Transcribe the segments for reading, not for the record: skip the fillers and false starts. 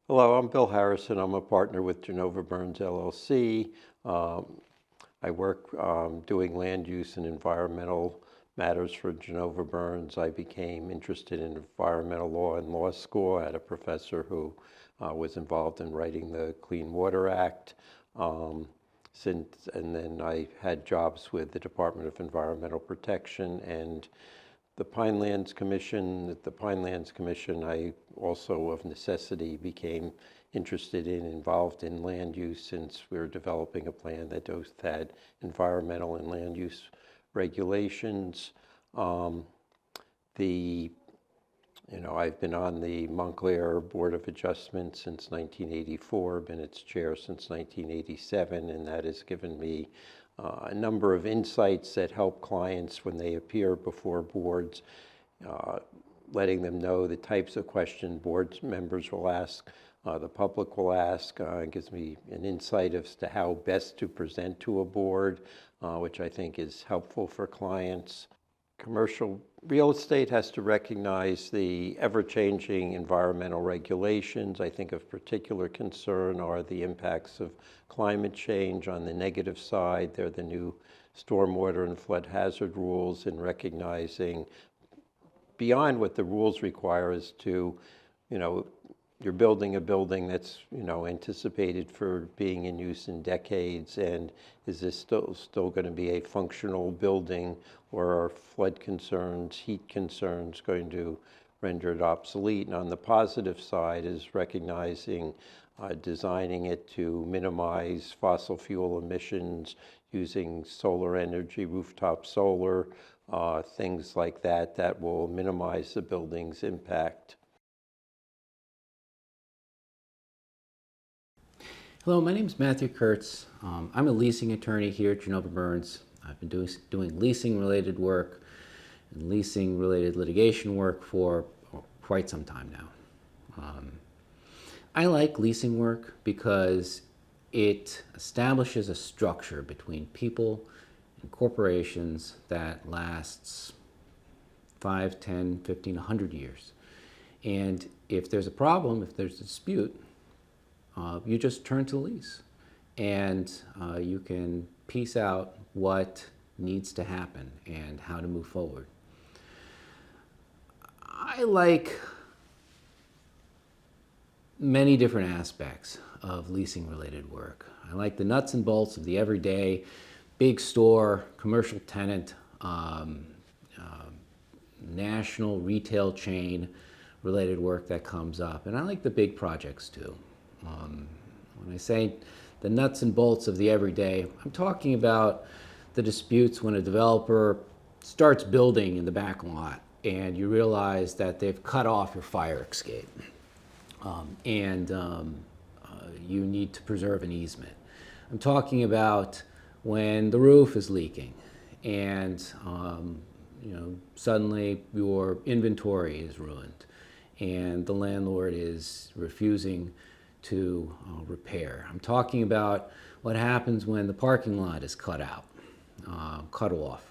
Hello, I'm Bill Harrison. I'm a partner with Genova Burns LLC. I work doing land use and environmental matters for Genova Burns. I became interested in environmental law in law school. I had a professor who was involved in writing the Clean Water Act. And then I had jobs with the Department of Environmental Protection and the Pinelands Commission. At the Pinelands Commission, I also, of necessity, became interested in, involved in land use since we were developing a plan that both had environmental and land use regulations. The I've been on the Montclair Board of Adjustment since 1984, been its chair since 1987, and that has given me a number of insights that help clients when they appear before boards, letting them know the types of questions board members will ask, the public will ask. It gives me an insight as to how best to present to a board, which I think is helpful for clients. Commercial real estate has to recognize the ever-changing environmental regulations. I think of particular concern are the impacts of climate change. On the negative side, they're the new stormwater and flood hazard rules, and recognizing beyond what the rules require is to, you're building a building that's, anticipated for being in use in decades, and is this still going to be a functional building, or are flood concerns, heat concerns going to render it obsolete? And on the positive side is recognizing, designing it to minimize fossil fuel emissions using solar energy, rooftop solar, things like that, that will minimize the building's impact. Hello, my name is Matthew Kurtz. I'm a leasing attorney here at Genova Burns. I've been doing leasing-related work and leasing-related litigation work for quite some time now. I like leasing work because it establishes a structure between people and corporations that lasts 5, 10, 15, 100 years. And if there's a problem, if there's a dispute, you just turn to lease, and you can piece out what needs to happen and how to move forward. I like many different aspects of leasing related work. I like the nuts and bolts of the everyday big store, commercial tenant, national retail chain related work that comes up. And I like the big projects too. When I say the nuts and bolts of the everyday, I'm talking about the disputes when a developer starts building in the back lot and you realize that they've cut off your fire escape, and you need to preserve an easement. I'm talking about when the roof is leaking and suddenly your inventory is ruined and the landlord is refusing to repair. I'm talking about what happens when the parking lot is cut off,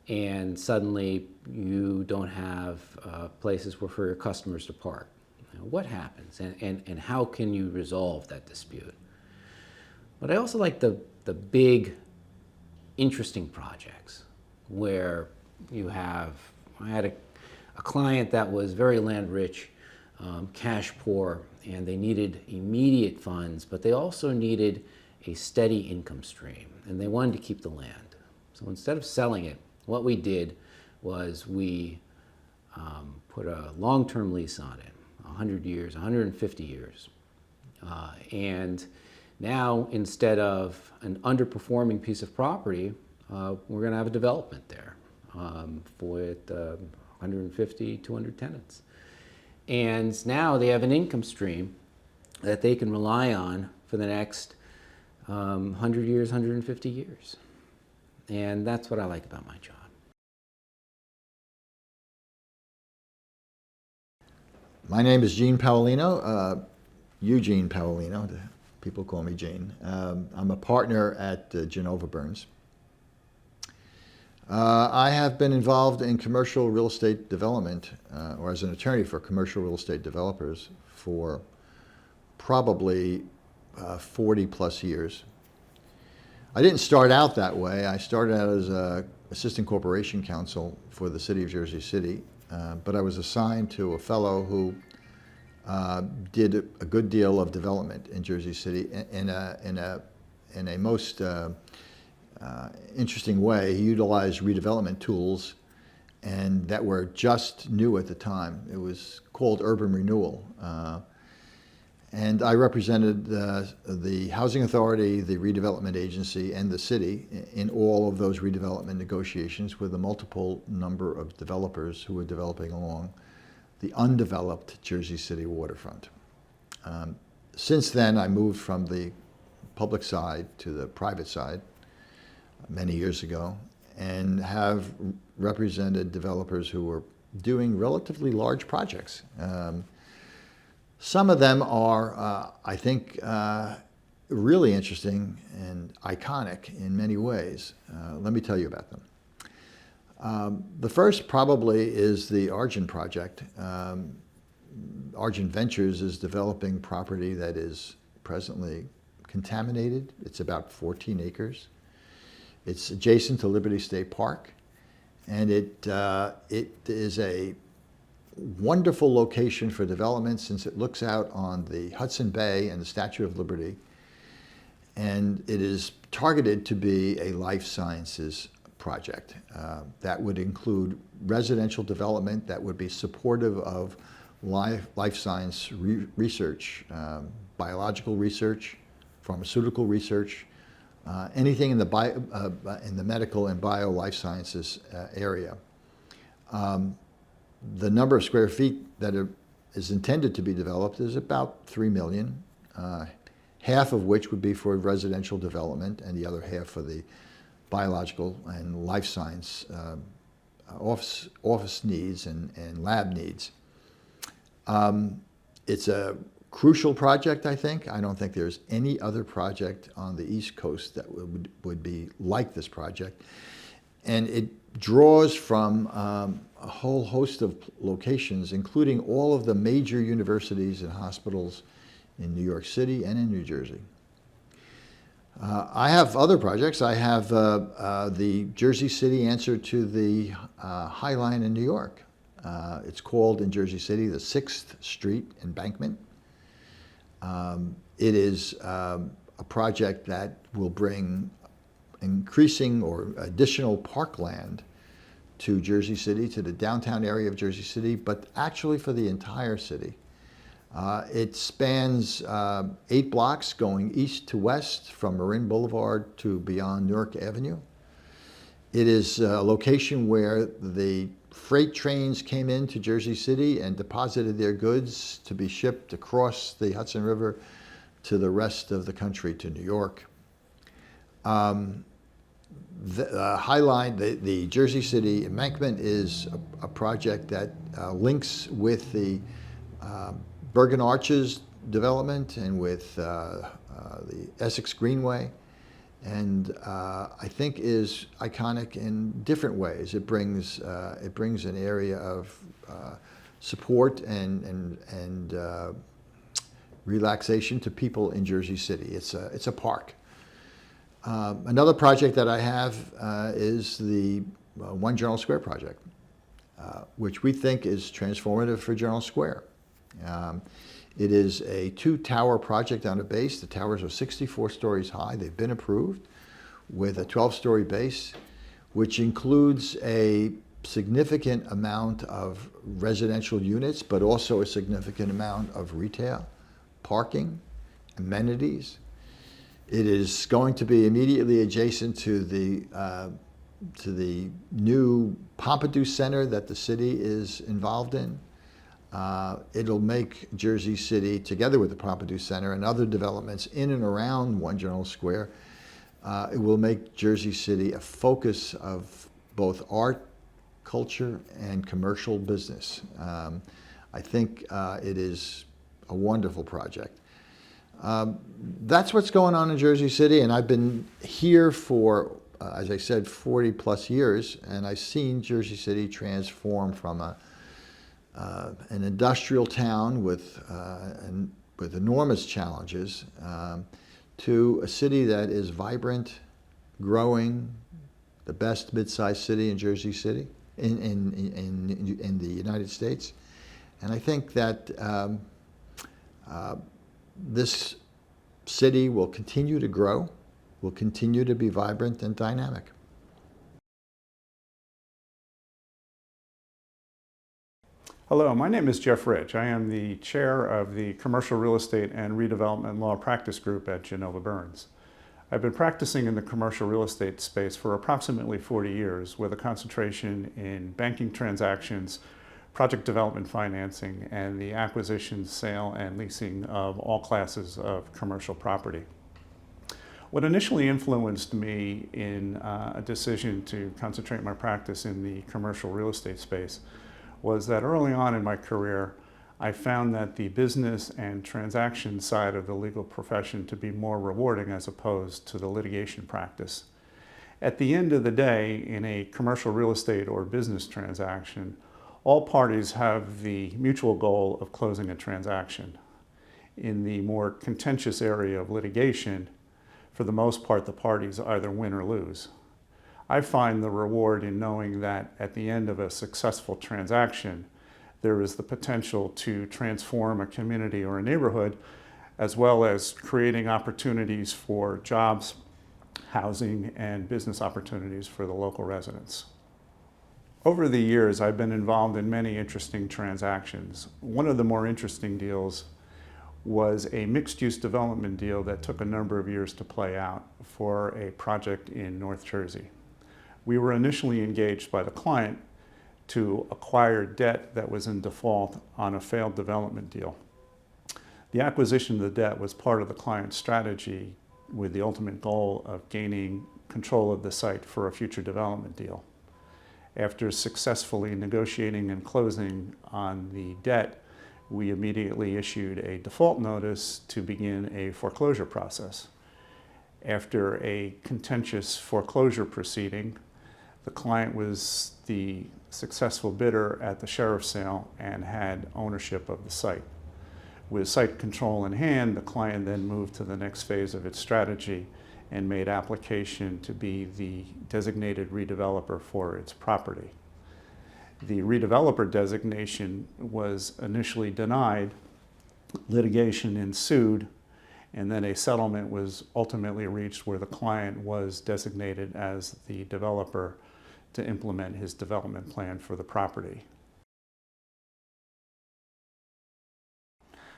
and suddenly you don't have places for your customers to park. What happens, and how can you resolve that dispute? But I also like the big, interesting projects where I had a client that was very land rich, cash poor, and they needed immediate funds, but they also needed a steady income stream, and they wanted to keep the land. So instead of selling it, what we did was we put a long-term lease on it, 100 years, 150 years. And now, instead of an underperforming piece of property, we're going to have a development there with 150, 200 tenants. And now they have an income stream that they can rely on for the next 100 years, 150 years. And that's what I like about my job. My name is Gene Paolino, Eugene Paolino. People call me Gene. I'm a partner at Genova Burns. I have been involved in commercial real estate development, or as an attorney for commercial real estate developers for probably 40 plus years. I didn't start out that way. I started out as a assistant corporation counsel for the city of Jersey City, but I was assigned to a fellow who did a good deal of development in Jersey City in a most interesting way. He utilized redevelopment tools, and that were just new at the time. It was called urban renewal. And I represented the Housing Authority, the Redevelopment Agency, and the city in all of those redevelopment negotiations with a multiple number of developers who were developing along the undeveloped Jersey City waterfront. Since then, I moved from the public side to the private side many years ago, and have represented developers who were doing relatively large projects. Some of them are, I think, really interesting and iconic in many ways. Let me tell you about them. The first probably is the Argent project. Argent Ventures is developing property that is presently contaminated. It's about 14 acres. It's adjacent to Liberty State Park, and it is a wonderful location for development since it looks out on the Hudson Bay and the Statue of Liberty, and it is targeted to be a life sciences project. That would include residential development that would be supportive of life science research, biological research, pharmaceutical research, anything in the medical and bio life sciences area. The number of square feet that is intended to be developed is about 3 million, half of which would be for residential development and the other half for the biological and life science office needs and lab needs. It's a crucial project, I think. I don't think there's any other project on the East Coast that would be like this project. And it draws from a whole host of locations, including all of the major universities and hospitals in New York City and in New Jersey. I have other projects. I have the Jersey City answer to the High Line in New York. It's called in Jersey City the 6th Street Embankment. It is a project that will bring increasing or additional parkland to Jersey City, to the downtown area of Jersey City, but actually for the entire city. It spans 8 blocks going east to west from Marin Boulevard to beyond Newark Avenue. It is a location where the freight trains came into Jersey City and deposited their goods to be shipped across the Hudson River to the rest of the country, to New York. The High Line, the Jersey City Embankment, is a project that links with the Bergen Arches development and with the Essex Greenway, and I think is iconic in different ways. It brings an area of support and relaxation to people in Jersey City. It's a park. Another project that I have is the One Journal Square project, which we think is transformative for Journal Square. It is a 2-tower project on a base. The towers are 64 stories high. They've been approved with a 12-story base, which includes a significant amount of residential units, but also a significant amount of retail, parking, amenities. It is going to be immediately adjacent to the new Pompidou Center that the city is involved in. It'll make Jersey City, together with the Pompidou Center and other developments in and around One Journal Square, it will make Jersey City a focus of both art, culture, and commercial business. I think it is a wonderful project. That's what's going on in Jersey City, and I've been here for, as I said, 40 plus years, and I've seen Jersey City transform from an industrial town with with enormous challenges, to a city that is vibrant, growing, the best mid-sized city in Jersey City, in the United States. And I think that this city will continue to grow, will continue to be vibrant and dynamic. Hello, my name is Jeff Rich. I am the chair of the Commercial Real Estate and Redevelopment Law Practice Group at Genova Burns. I've been practicing in the commercial real estate space for approximately 40 years with a concentration in banking transactions, project development financing, and the acquisition, sale, and leasing of all classes of commercial property. What initially influenced me in a decision to concentrate my practice in the commercial real estate space was that early on in my career, I found that the business and transaction side of the legal profession to be more rewarding as opposed to the litigation practice. At the end of the day, in a commercial real estate or business transaction, all parties have the mutual goal of closing a transaction. In the more contentious area of litigation, for the most part, the parties either win or lose. I find the reward in knowing that at the end of a successful transaction, there is the potential to transform a community or a neighborhood, as well as creating opportunities for jobs, housing, and business opportunities for the local residents. Over the years, I've been involved in many interesting transactions. One of the more interesting deals was a mixed-use development deal that took a number of years to play out for a project in North Jersey. We were initially engaged by the client to acquire debt that was in default on a failed development deal. The acquisition of the debt was part of the client's strategy with the ultimate goal of gaining control of the site for a future development deal. After successfully negotiating and closing on the debt, we immediately issued a default notice to begin a foreclosure process. After a contentious foreclosure proceeding, the client was the successful bidder at the sheriff's sale and had ownership of the site. With site control in hand, the client then moved to the next phase of its strategy and made application to be the designated redeveloper for its property. The redeveloper designation was initially denied, litigation ensued, and then a settlement was ultimately reached where the client was designated as the developer to implement his development plan for the property.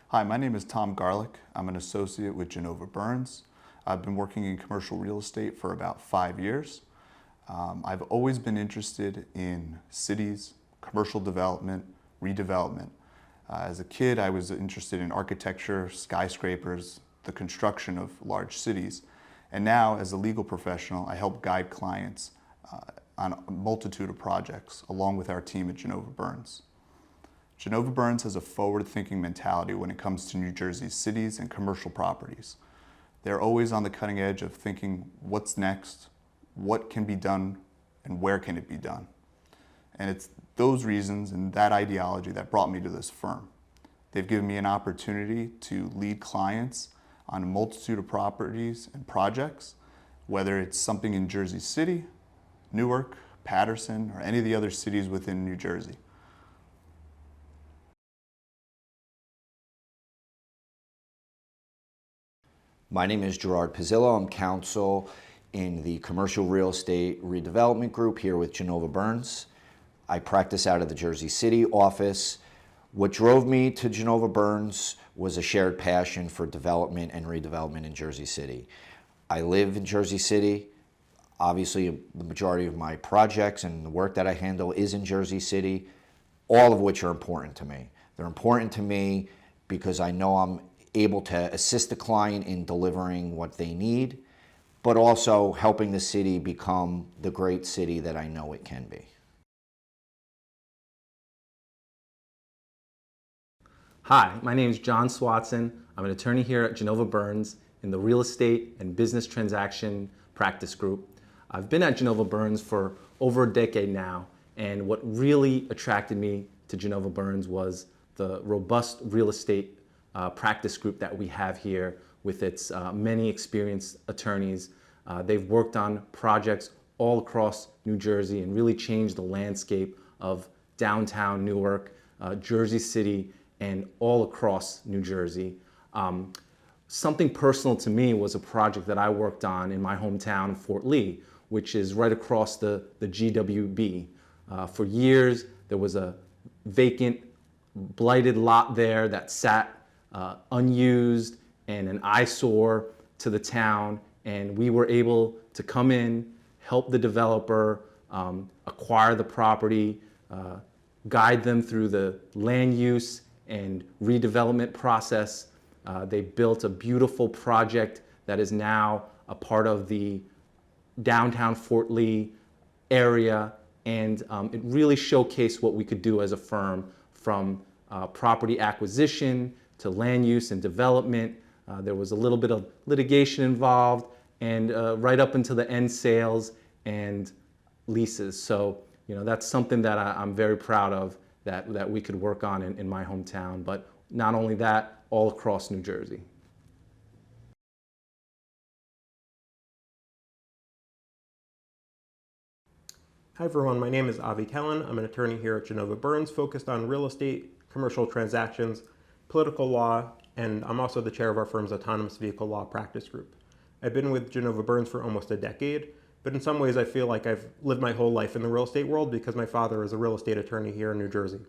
Hi, my name is Tom Garlick. I'm an associate with Genova Burns. I've been working in commercial real estate for about 5 years. I've always been interested in cities, commercial development, redevelopment. As a kid, I was interested in architecture, skyscrapers, the construction of large cities. And now, as a legal professional, I help guide clients on a multitude of projects, along with our team at Genova Burns. Genova Burns has a forward-thinking mentality when it comes to New Jersey's cities and commercial properties. They're always on the cutting edge of thinking what's next, what can be done, and where can it be done. And it's those reasons and that ideology that brought me to this firm. They've given me an opportunity to lead clients on a multitude of properties and projects, whether it's something in Jersey City, Newark, Paterson, or any of the other cities within New Jersey. My name is Gerard Pizzillo. I'm counsel in the Commercial Real Estate Redevelopment Group here with Genova Burns. I practice out of the Jersey City office. What drove me to Genova Burns was a shared passion for development and redevelopment in Jersey City. I live in Jersey City. Obviously, the majority of my projects and the work that I handle is in Jersey City, all of which are important to me. They're important to me because I know I'm able to assist the client in delivering what they need, but also helping the city become the great city that I know it can be. Hi, my name is John Swatson. I'm an attorney here at Genova Burns in the Real Estate and Business Transaction Practice Group. I've been at Genova Burns for over a decade now, and what really attracted me to Genova Burns was the robust real estate practice group that we have here with its many experienced attorneys. They've worked on projects all across New Jersey and really changed the landscape of downtown Newark, Jersey City, and all across New Jersey. Something personal to me was a project that I worked on in my hometown of Fort Lee, which is right across the GWB. For years, there was a vacant, blighted lot there that sat unused and an eyesore to the town, and we were able to come in, help the developer acquire the property, guide them through the land use and redevelopment process. They built a beautiful project that is now a part of the downtown Fort Lee area, and it really showcased what we could do as a firm, from property acquisition to land use and development. There was a little bit of litigation involved, and right up until the end sales and leases. So, that's something that I'm very proud of, that we could work on in my hometown. But not only that, all across New Jersey. Hi everyone, my name is Avi Kellen. I'm an attorney here at Genova Burns, focused on real estate, commercial transactions, political law, and I'm also the chair of our firm's autonomous vehicle law practice group. I've been with Genova Burns for almost a decade, but in some ways I feel like I've lived my whole life in the real estate world because my father is a real estate attorney here in New Jersey.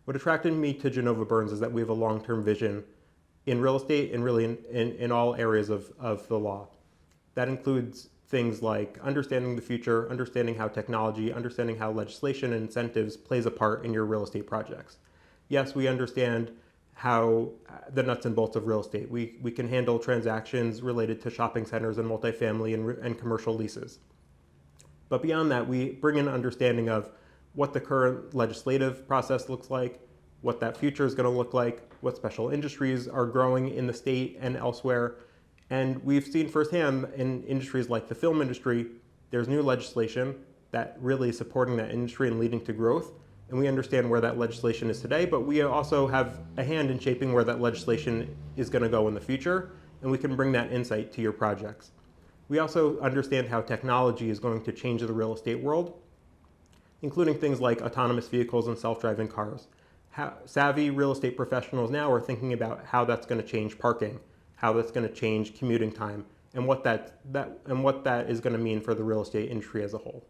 What attracted me to Genova Burns is that we have a long-term vision in real estate and really in all areas of the law. That includes things like understanding the future, understanding how technology, understanding how legislation and incentives plays a part in your real estate projects. Yes, we understand how the nuts and bolts of real estate. We can handle transactions related to shopping centers and multifamily and commercial leases. But beyond that, we bring in an understanding of what the current legislative process looks like, what that future is going to look like, what special industries are growing in the state and elsewhere. And we've seen firsthand in industries like the film industry, there's new legislation that really is supporting that industry and leading to growth. And we understand where that legislation is today, but we also have a hand in shaping where that legislation is going to go in the future, and we can bring that insight to your projects. We also understand how technology is going to change the real estate world, including things like autonomous vehicles and self-driving cars. How savvy real estate professionals now are thinking about how that's going to change parking, how that's going to change commuting time, and what that is going to mean for the real estate industry as a whole.